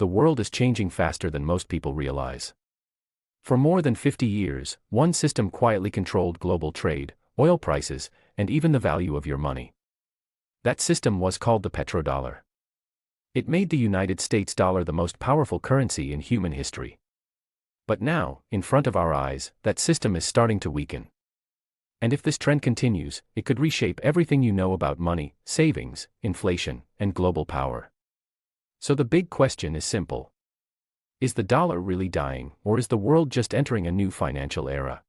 the world is changing faster than most people realize. For more than 50 years, one system quietly controlled global trade, oil prices, and even the value of your money. That system was called the petrodollar. It made the United States dollar the most powerful currency in human history. But now, in front of our eyes, that system is starting to weaken. And if this trend continues, it could reshape everything you know about money, savings, inflation, and global power. So the big question is simple. Is the dollar really dying, or is the world just entering a new financial era?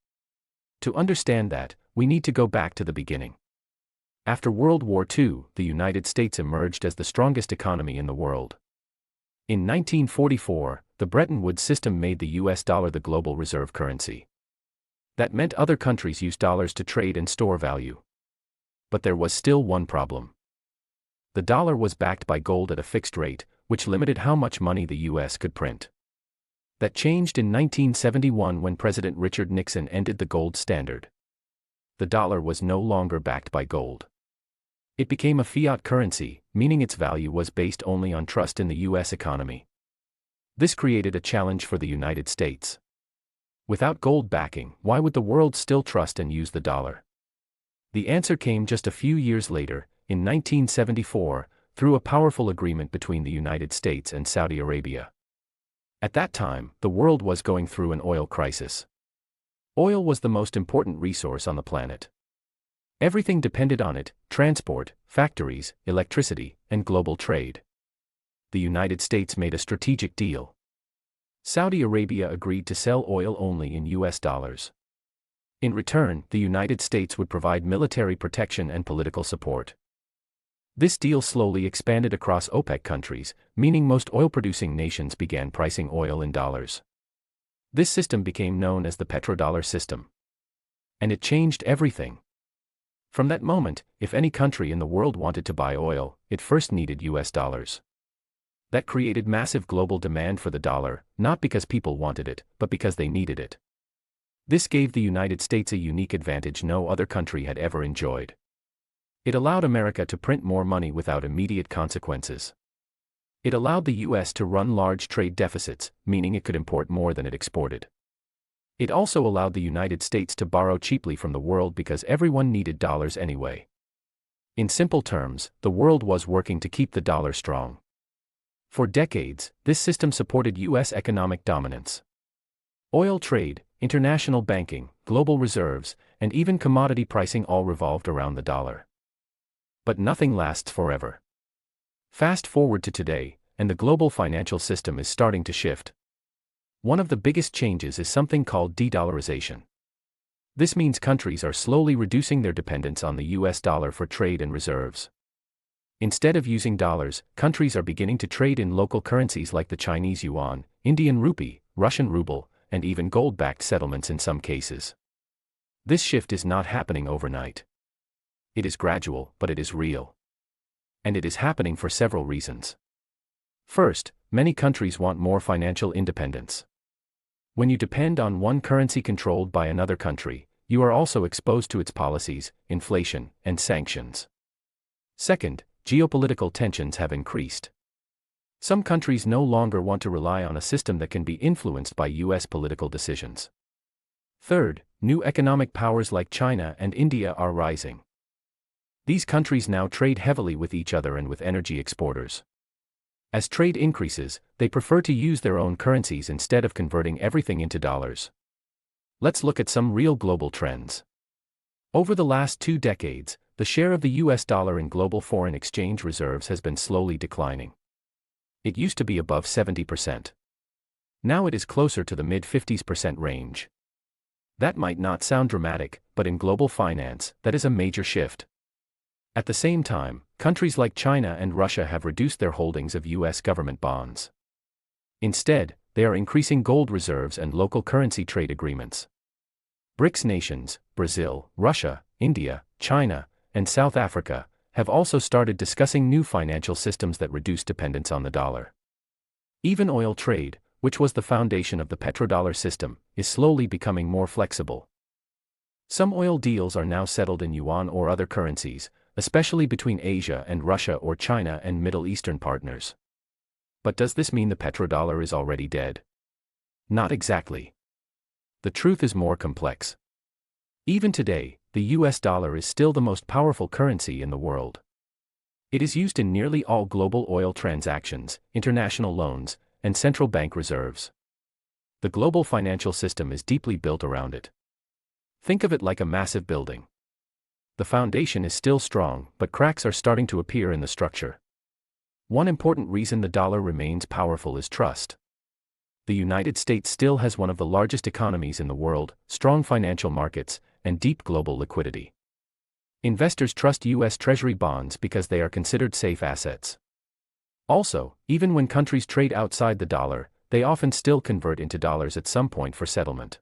To understand that, we need to go back to the beginning. After World War II, the United States emerged as the strongest economy in the world. In 1944, the Bretton Woods system made the US dollar the global reserve currency. That meant other countries used dollars to trade and store value. But there was still one problem. The dollar was backed by gold at a fixed rate, which limited how much money the US could print. That changed in 1971 when President Richard Nixon ended the gold standard. The dollar was no longer backed by gold. It became a fiat currency, meaning its value was based only on trust in the US economy. This created a challenge for the United States. Without gold backing, why would the world still trust and use the dollar? The answer came just a few years later, in 1974, through a powerful agreement between the United States and Saudi Arabia. At that time, the world was going through an oil crisis. Oil was the most important resource on the planet. Everything depended on it: transport, factories, electricity, and global trade. The United States made a strategic deal. Saudi Arabia agreed to sell oil only in US dollars. In return, the United States would provide military protection and political support. This deal slowly expanded across OPEC countries, meaning most oil-producing nations began pricing oil in dollars. This system became known as the petrodollar system. And it changed everything. From that moment, if any country in the world wanted to buy oil, it first needed US dollars. That created massive global demand for the dollar, not because people wanted it, but because they needed it. This gave the United States a unique advantage no other country had ever enjoyed. It allowed America to print more money without immediate consequences. It allowed the US to run large trade deficits, meaning it could import more than it exported. It also allowed the United States to borrow cheaply from the world because everyone needed dollars anyway. In simple terms, the world was working to keep the dollar strong. For decades, this system supported US economic dominance. Oil trade, international banking, global reserves, and even commodity pricing all revolved around the dollar. But nothing lasts forever. Fast forward to today, and the global financial system is starting to shift. One of the biggest changes is something called de-dollarization. This means countries are slowly reducing their dependence on the US dollar for trade and reserves. Instead of using dollars, countries are beginning to trade in local currencies like the Chinese yuan, Indian rupee, Russian ruble, and even gold-backed settlements in some cases. This shift is not happening overnight. It is gradual, but it is real. And it is happening for several reasons. First, many countries want more financial independence. When you depend on one currency controlled by another country, you are also exposed to its policies, inflation, and sanctions. Second, geopolitical tensions have increased. Some countries no longer want to rely on a system that can be influenced by US political decisions. Third, new economic powers like China and India are rising. These countries now trade heavily with each other and with energy exporters. As trade increases, they prefer to use their own currencies instead of converting everything into dollars. Let's look at some real global trends. Over the last 2 decades, the share of the US dollar in global foreign exchange reserves has been slowly declining. It used to be above 70%. Now it is closer to the mid-50% range. That might not sound dramatic, but in global finance, that is a major shift. At the same time, countries like China and Russia have reduced their holdings of US government bonds. Instead, they are increasing gold reserves and local currency trade agreements. BRICS nations, Brazil, Russia, India, China, and South Africa, have also started discussing new financial systems that reduce dependence on the dollar. Even oil trade, which was the foundation of the petrodollar system, is slowly becoming more flexible. Some oil deals are now settled in yuan or other currencies, especially between Asia and Russia or China and Middle Eastern partners. But does this mean the petrodollar is already dead? Not exactly. The truth is more complex. Even today, the US dollar is still the most powerful currency in the world. It is used in nearly all global oil transactions, international loans, and central bank reserves. The global financial system is deeply built around it. Think of it like a massive building. The foundation is still strong, but cracks are starting to appear in the structure. One important reason the dollar remains powerful is trust. The United States still has one of the largest economies in the world, strong financial markets, and deep global liquidity. Investors trust U.S. Treasury bonds because they are considered safe assets. Also, even when countries trade outside the dollar, they often still convert into dollars at some point for settlement.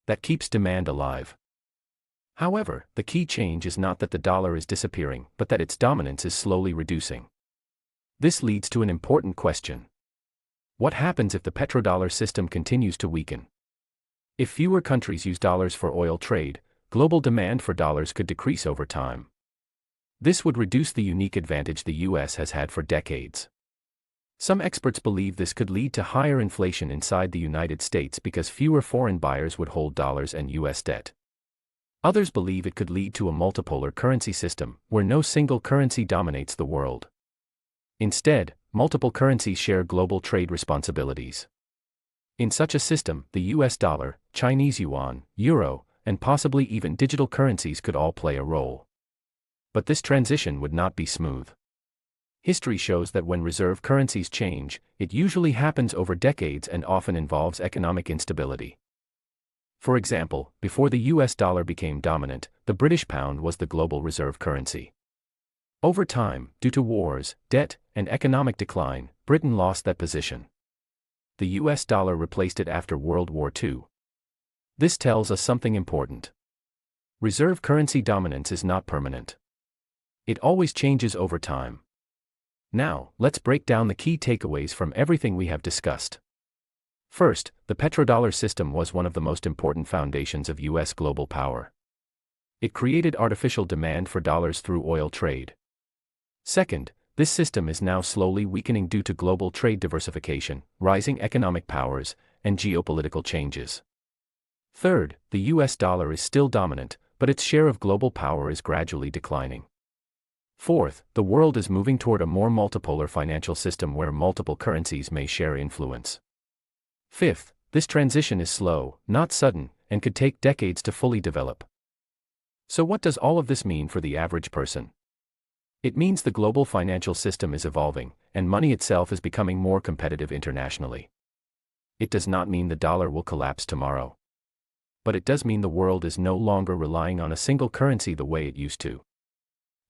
That keeps demand alive. However, the key change is not that the dollar is disappearing, but that its dominance is slowly reducing. This leads to an important question. What happens if the petrodollar system continues to weaken? If fewer countries use dollars for oil trade, global demand for dollars could decrease over time. This would reduce the unique advantage the US has had for decades. Some experts believe this could lead to higher inflation inside the United States because fewer foreign buyers would hold dollars and US debt. Others believe it could lead to a multipolar currency system, where no single currency dominates the world. Instead, multiple currencies share global trade responsibilities. In such a system, the US dollar, Chinese yuan, euro, and possibly even digital currencies could all play a role. But this transition would not be smooth. History shows that when reserve currencies change, it usually happens over decades and often involves economic instability. For example, before the US dollar became dominant, the British pound was the global reserve currency. Over time, due to wars, debt, and economic decline, Britain lost that position. The US dollar replaced it after World War II. This tells us something important. Reserve currency dominance is not permanent. It always changes over time. Now, let's break down the key takeaways from everything we have discussed. First, the petrodollar system was one of the most important foundations of US global power. It created artificial demand for dollars through oil trade. Second, this system is now slowly weakening due to global trade diversification, rising economic powers, and geopolitical changes. Third, the US dollar is still dominant, but its share of global power is gradually declining. Fourth, the world is moving toward a more multipolar financial system where multiple currencies may share influence. Fifth, this transition is slow, not sudden, and could take decades to fully develop. So what does all of this mean for the average person? It means the global financial system is evolving, and money itself is becoming more competitive internationally. It does not mean the dollar will collapse tomorrow. But it does mean the world is no longer relying on a single currency the way it used to.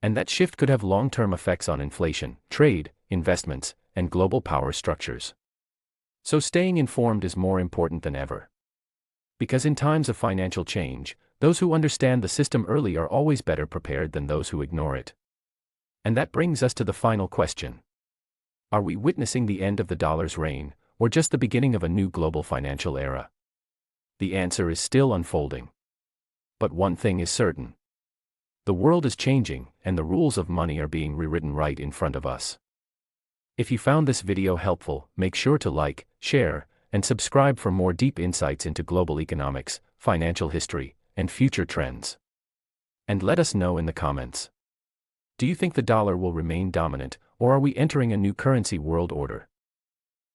And that shift could have long-term effects on inflation, trade, investments, and global power structures. So staying informed is more important than ever. Because in times of financial change, those who understand the system early are always better prepared than those who ignore it. And that brings us to the final question. Are we witnessing the end of the dollar's reign, or just the beginning of a new global financial era? The answer is still unfolding. But one thing is certain. The world is changing, and the rules of money are being rewritten right in front of us. If you found this video helpful, make sure to like, share, and subscribe for more deep insights into global economics, financial history, and future trends. And let us know in the comments. Do you think the dollar will remain dominant, or are we entering a new currency world order?